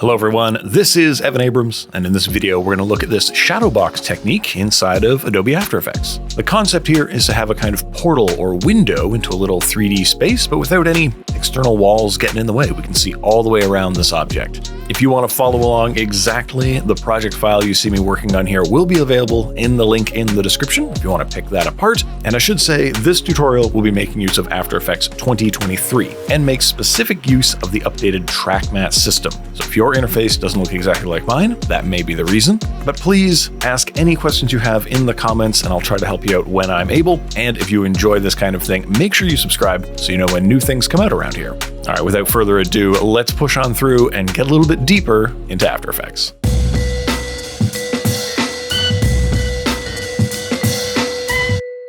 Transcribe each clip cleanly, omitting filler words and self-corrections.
Hello everyone, this is Evan Abrams, and in this video we're going to look at this Shadowbox technique inside of Adobe After Effects. The concept here is to have a kind of portal or window into a little 3D space, but without any external walls getting in the way. We can see all the way around this object. If you want to follow along exactly, the project file you see me working on here will be available in the link in the description if you want to pick that apart. And I should say this tutorial will be making use of After Effects 2023 and makes specific use of the updated track matte system. So if your interface doesn't look exactly like mine, that may be the reason. But please ask any questions you have in the comments and I'll try to help you out when I'm able. And if you enjoy this kind of thing, make sure you subscribe so you know when new things come out around here. All right, without further ado, let's push on through and get a little bit deeper into After Effects.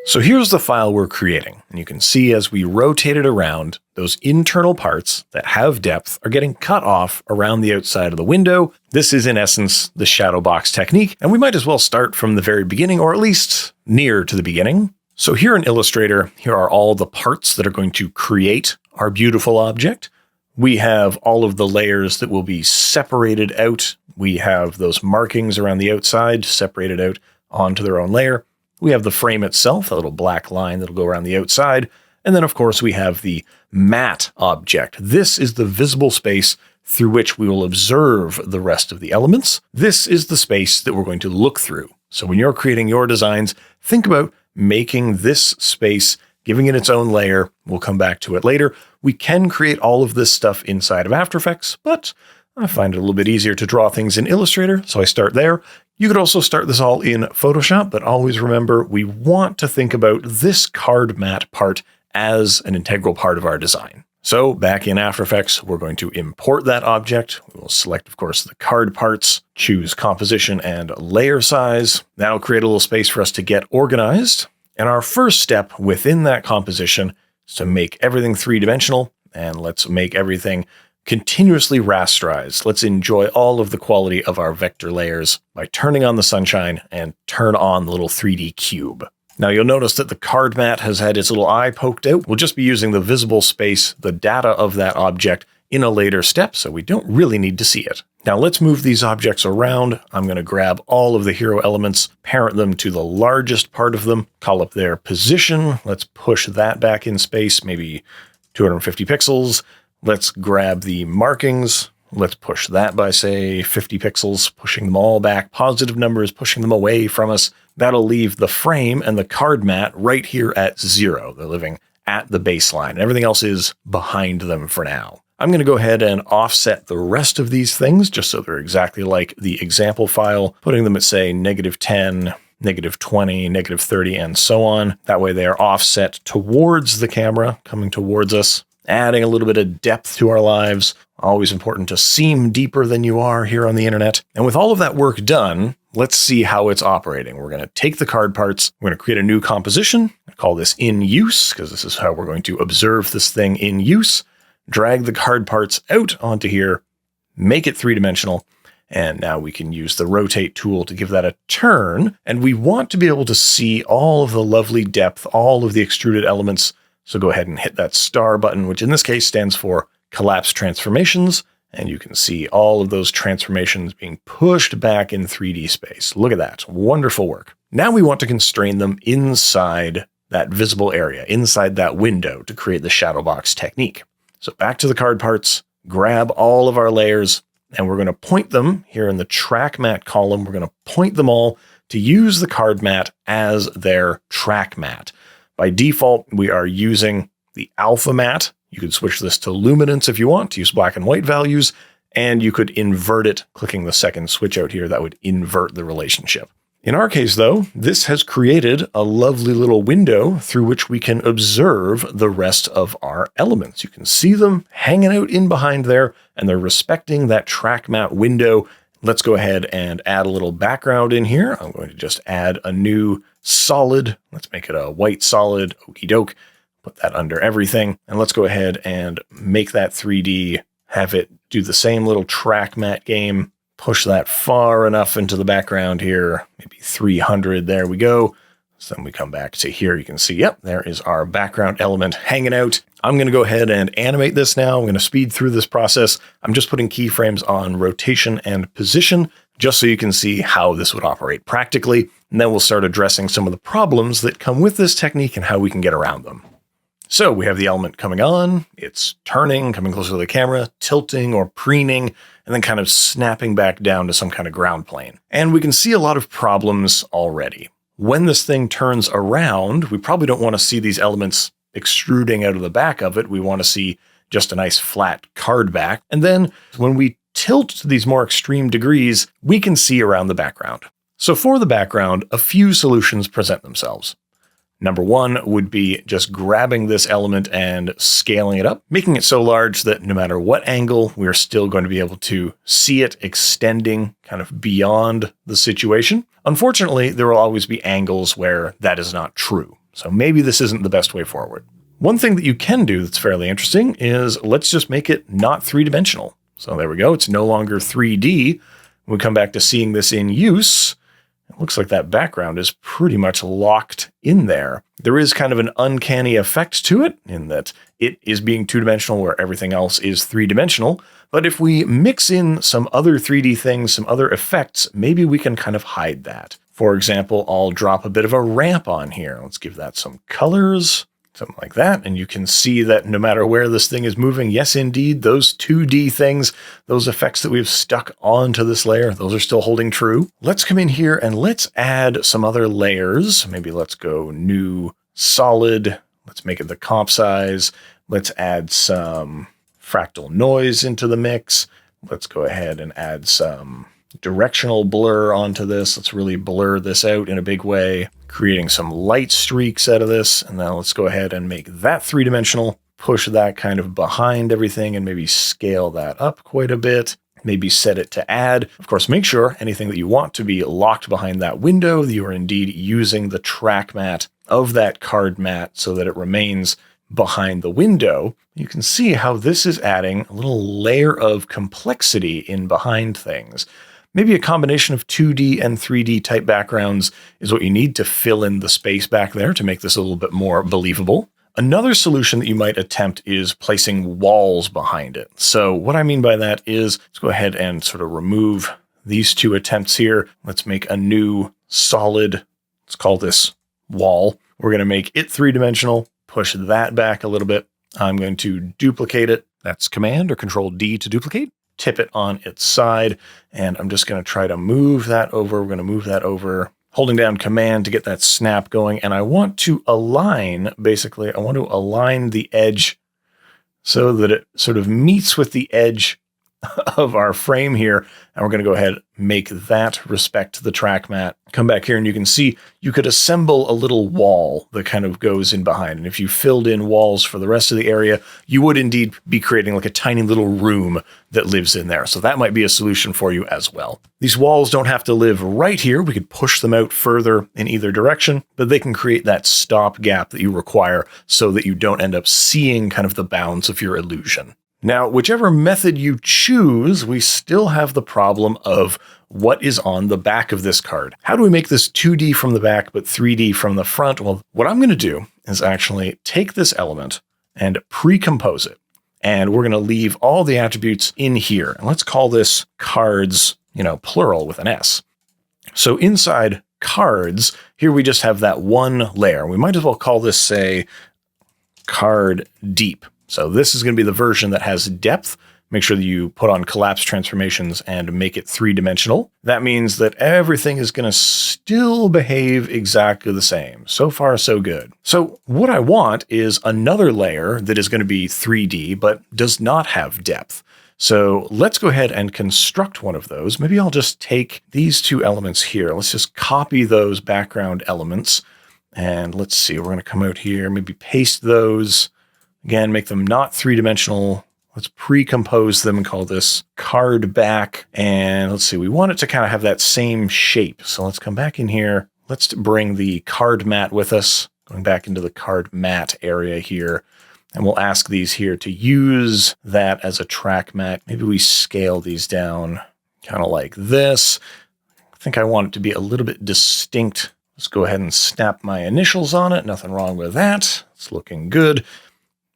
So here's the file we're creating, and you can see as we rotate it around, those internal parts that have depth are getting cut off around the outside of the window. This is in essence the Shadowbox technique, and we might as well start from the very beginning, or at least near to the beginning. So here in Illustrator, here are all the parts that are going to create our beautiful object. We have all of the layers that will be separated out. We have those markings around the outside separated out onto their own layer. We have the frame itself, a little black line that'll go around the outside. And then, of course, we have the matte object. This is the visible space through which we will observe the rest of the elements. This is the space that we're going to look through. So when you're creating your designs, think about making this space, giving it its own layer. We'll come back to it later. We can create all of this stuff inside of After Effects, but I find it a little bit easier to draw things in Illustrator, so I start there. You could also start this all in Photoshop, but always remember we want to think about this card matte part as an integral part of our design. So back in After Effects, we're going to import that object. We will select, of course, the card parts, choose composition and layer size. That'll create a little space for us to get organized. And our first step within that composition is to make everything three-dimensional, and let's make everything continuously rasterized. Let's enjoy all of the quality of our vector layers by turning on the sunshine and turn on the little 3D cube. Now you'll notice that the card matte has had its little eye poked out. We'll just be using the visible space, the data of that object in a later step, so we don't really need to see it. Now let's move these objects around. I'm going to grab all of the hero elements, parent them to the largest part of them, call up their position. Let's push that back in space, maybe 250 pixels. Let's grab the markings. Let's push that by, say, 50 pixels, pushing them all back. Positive numbers, pushing them away from us. That'll leave the frame and the card matte right here at 0. They're living at the baseline. Everything else is behind them for now. I'm going to go ahead and offset the rest of these things just so they're exactly like the example file, putting them at, say, -10, -20, -30, and so on. That way they are offset towards the camera, coming towards us. Adding a little bit of depth to our lives. Always important to seem deeper than you are here on the internet. And with all of that work done, let's see how it's operating. We're going to take the card parts. We're going to create a new composition. I call this in use because this is how we're going to observe this thing in use. Drag the card parts out onto here, make it three-dimensional. And now we can use the rotate tool to give that a turn. And we want to be able to see all of the lovely depth, all of the extruded elements. So go ahead and hit that star button, which in this case stands for collapse transformations. And you can see all of those transformations being pushed back in 3D space. Look at that. Wonderful work. Now we want to constrain them inside that visible area, inside that window to create the Shadowbox technique. So back to the card parts, grab all of our layers, and we're going to point them here in the track matte column. We're going to point them all to use the card matte as their track matte. By default, we are using the alpha matte. You could switch this to luminance if you want to use black and white values, and you could invert it, clicking the second switch out here. That would invert the relationship. In our case, though, this has created a lovely little window through which we can observe the rest of our elements. You can see them hanging out in behind there, and they're respecting that track matte window. Let's go ahead and add a little background in here. I'm going to just add a new solid. Let's make it a white solid. Okie doke. Put that under everything. And let's go ahead and make that 3D, have it do the same little track matte game. Push that far enough into the background here. Maybe 300. There we go. So then we come back to here. You can see, yep, there is our background element hanging out. I'm going to go ahead and animate this now. I'm going to speed through this process. I'm just putting keyframes on rotation and position, just so you can see how this would operate practically. And then we'll start addressing some of the problems that come with this technique and how we can get around them. So we have the element coming on, it's turning, coming closer to the camera, tilting or preening, and then kind of snapping back down to some kind of ground plane. And we can see a lot of problems already. When this thing turns around, we probably don't want to see these elements extruding out of the back of it. We want to see just a nice flat card back. And then when we tilt to these more extreme degrees, we can see around the background. So for the background, a few solutions present themselves. Number one would be just grabbing this element and scaling it up, making it so large that no matter what angle, we're still going to be able to see it extending kind of beyond the situation. Unfortunately, there will always be angles where that is not true. So maybe this isn't the best way forward. One thing that you can do that's fairly interesting is let's just make it not three-dimensional. So there we go. It's no longer 3D. When we come back to seeing this in use, it looks like that background is pretty much locked in there. There is kind of an uncanny effect to it in that it is being two-dimensional where everything else is three-dimensional. But if we mix in some other 3D things, some other effects, maybe we can kind of hide that. For example, I'll drop a bit of a ramp on here. Let's give that some colors, something like that. And you can see that no matter where this thing is moving, yes, indeed, those 2D things, those effects that we've stuck onto this layer, those are still holding true. Let's come in here and let's add some other layers. Maybe let's go new solid. Let's make it the comp size. Let's add some fractal noise into the mix. Let's go ahead and add some directional blur onto this. Let's really blur this out in a big way, creating some light streaks out of this. And then let's go ahead and make that three-dimensional, push that kind of behind everything and maybe scale that up quite a bit. Maybe set it to add. Of course, make sure anything that you want to be locked behind that window, you are indeed using the track mat of that card mat so that it remains behind the window. You can see how this is adding a little layer of complexity in behind things. Maybe a combination of 2D and 3D type backgrounds is what you need to fill in the space back there to make this a little bit more believable. Another solution that you might attempt is placing walls behind it. So what I mean by that is, let's go ahead and sort of remove these two attempts here. Let's make a new solid, let's call this wall. We're going to make it three-dimensional, push that back a little bit. I'm going to duplicate it. That's Command or Control D to duplicate. Tip it on its side, and I'm just going to try to move that over. We're going to move that over, holding down Command to get that snap going. And I want to align, basically, I want to align the edge so that it sort of meets with the edge of our frame here. And we're going to go ahead and make that respect the track mat. Come back here and you can see you could assemble a little wall that kind of goes in behind. And if you filled in walls for the rest of the area, you would indeed be creating like a tiny little room that lives in there. So that might be a solution for you as well. These walls don't have to live right here. We could push them out further in either direction, but they can create that stop gap that you require so that you don't end up seeing kind of the bounds of your illusion. Now, whichever method you choose, we still have the problem of what is on the back of this card. How do we make this 2D from the back, but 3D from the front? Well, what I'm going to do is actually take this element and pre-compose it. And we're going to leave all the attributes in here. And let's call this cards, plural with an S. So inside cards, here we just have that one layer. We might as well call this, say, card deep. So this is going to be the version that has depth. Make sure that you put on collapse transformations and make it three-dimensional. That means that everything is going to still behave exactly the same. So far, so good. So what I want is another layer that is going to be 3D, but does not have depth. So let's go ahead and construct one of those. Maybe I'll just take these two elements here. Let's just copy those background elements. And let's see, we're going to come out here, maybe paste those. Again, make them not three-dimensional. Let's pre-compose them and call this card back. And let's see, we want it to kind of have that same shape. So let's come back in here. Let's bring the card mat with us, going back into the card mat area here. And we'll ask these here to use that as a track mat. Maybe we scale these down kind of like this. I think I want it to be a little bit distinct. Let's go ahead and snap my initials on it. Nothing wrong with that. It's looking good.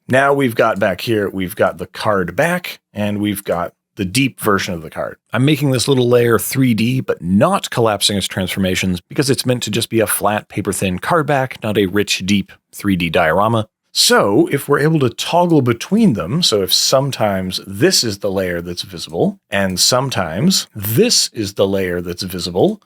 Now we've got back here, we've got the card back, and we've got the deep version of the card. I'm making this little layer 3D, but not collapsing its transformations because it's meant to just be a flat, paper-thin card back, not a rich, deep 3D diorama. So if we're able to toggle between them, so if sometimes this is the layer that's visible, and sometimes this is the layer that's visible,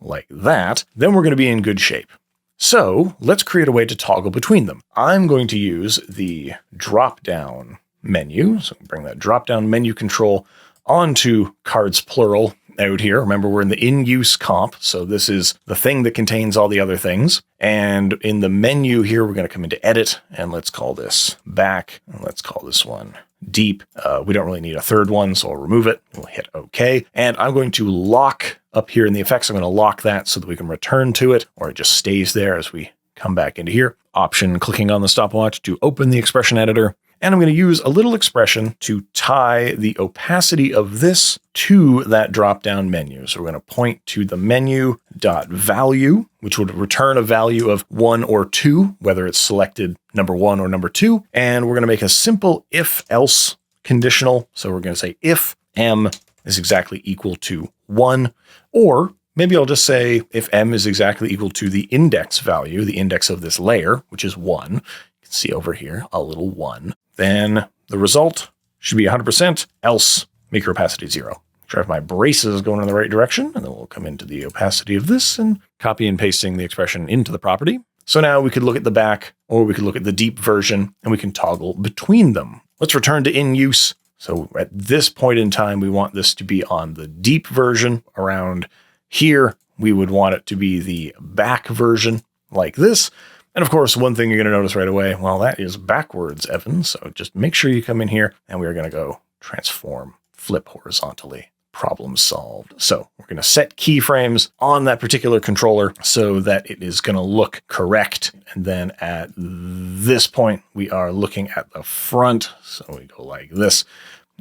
like that, then we're going to be in good shape. So let's create a way to toggle between them. I'm going to use the drop-down menu. So bring that drop-down menu control onto cards plural out here. Remember, we're in the in-use comp, so this is the thing that contains all the other things. And in the menu here, we're going to come into edit, and let's call this back, and let's call this one deep. We don't really need a third one, so I'll remove it. We'll hit OK. And I'm going to lock up here in the effects. I'm going to lock that so that we can return to it, or it just stays there as we come back into here. Option clicking on the stopwatch to open the expression editor. And I'm going to use a little expression to tie the opacity of this to that drop-down menu. So we're going to point to the menu.value, which would return a value of 1 or 2, whether it's selected number 1 or number 2. And we're going to make a simple if-else conditional. So we're going to say if m is exactly equal to 1, or maybe I'll just say if m is exactly equal to the index value, the index of this layer, which is 1. You can see over here a little 1. Then the result should be 100%, else make your opacity 0. Make sure I have my braces going in the right direction, and then we'll come into the opacity of this and copy and pasting the expression into the property. So now we could look at the back, or we could look at the deep version, and we can toggle between them. Let's return to in use. So at this point in time, we want this to be on the deep version. Around here, we would want it to be the back version like this. And of course, one thing you're going to notice right away, well, that is backwards, Evan. So just make sure you come in here, and we're going to go transform, flip horizontally. Problem solved. So we're going to set keyframes on that particular controller so that it is going to look correct. And then at this point, we are looking at the front. So we go like this,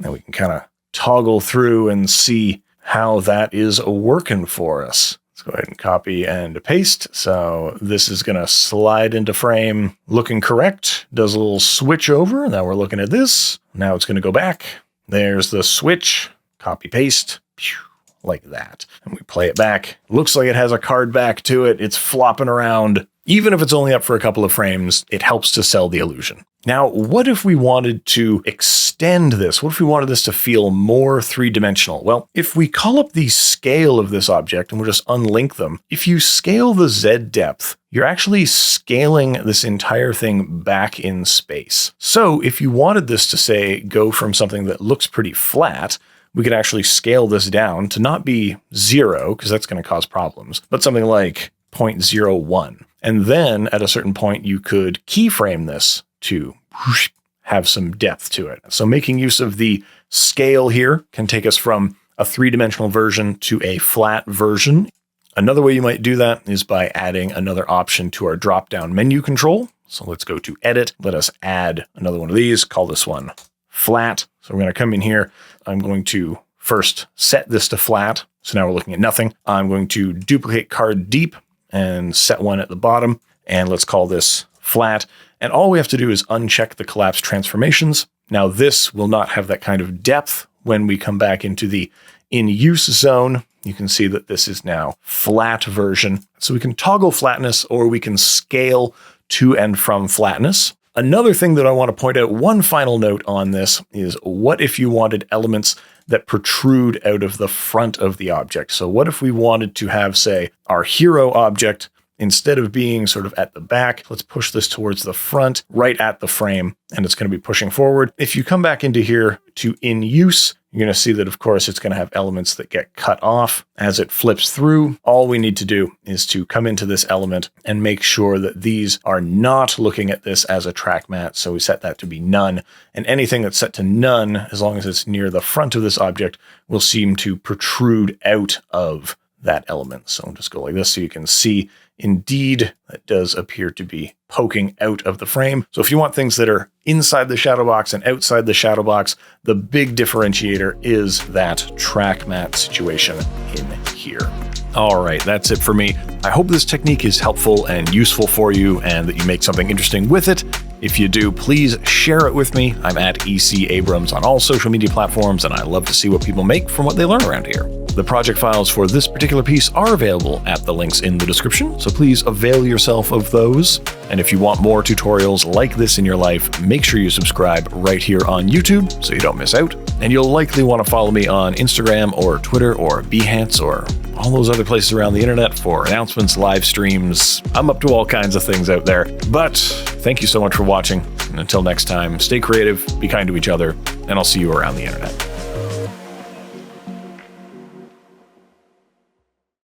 and we can kind of toggle through and see how that is working for us. Let's go ahead and copy and paste. So this is going to slide into frame looking correct. Does a little switch over. Now we're looking at this. Now it's going to go back. There's the switch. Copy paste. Like that. And we play it back. Looks like it has a card back to it. It's flopping around. Even if it's only up for a couple of frames, it helps to sell the illusion. Now, what if we wanted to extend this? What if we wanted this to feel more three-dimensional? Well, if we call up the scale of this object and we'll just unlink them, if you scale the Z depth, you're actually scaling this entire thing back in space. So if you wanted this to, say, go from something that looks pretty flat, we could actually scale this down to not be 0, because that's going to cause problems, but something like 0.01. And then at a certain point, you could keyframe this to have some depth to it. So making use of the scale here can take us from a three-dimensional version to a flat version. Another way you might do that is by adding another option to our drop-down menu control. So let's go to edit. Let us add another one of these. Call this one flat. So we're going to come in here. I'm going to first set this to flat. So now we're looking at nothing. I'm going to duplicate card deep and set one at the bottom. And let's call this flat. And all we have to do is uncheck the collapse transformations. Now this will not have that kind of depth when we come back into the in-use zone. You can see that this is now flat version. So we can toggle flatness, or we can scale to and from flatness. Another thing that I want to point out, one final note on this, is what if you wanted elements that protrude out of the front of the object? So what if we wanted to have, say, our hero object, instead of being sort of at the back, let's push this towards the front, right at the frame, and it's going to be pushing forward. If you come back into here to in use, you're going to see that, of course, it's going to have elements that get cut off as it flips through. All we need to do is to come into this element and make sure that these are not looking at this as a track matte. So we set that to be none. And anything that's set to none, as long as it's near the front of this object, will seem to protrude out of that element. So I'll just go like this so you can see, indeed, that does appear to be poking out of the frame. So if you want things that are inside the shadow box and outside the shadow box, the big differentiator is that track matte situation in here. All right, that's it for me. I hope this technique is helpful and useful for you and that you make something interesting with it. If you do, please share it with me. I'm at EC Abrams on all social media platforms, and I love to see what people make from what they learn around here. The project files for this particular piece are available at the links in the description, so please avail yourself of those. And if you want more tutorials like this in your life, make sure you subscribe right here on YouTube so you don't miss out. And you'll likely want to follow me on Instagram or Twitter or Behance or all those other places around the internet for announcements, live streams. I'm up to all kinds of things out there. But thank you so much for watching. And until next time, stay creative, be kind to each other, and I'll see you around the internet.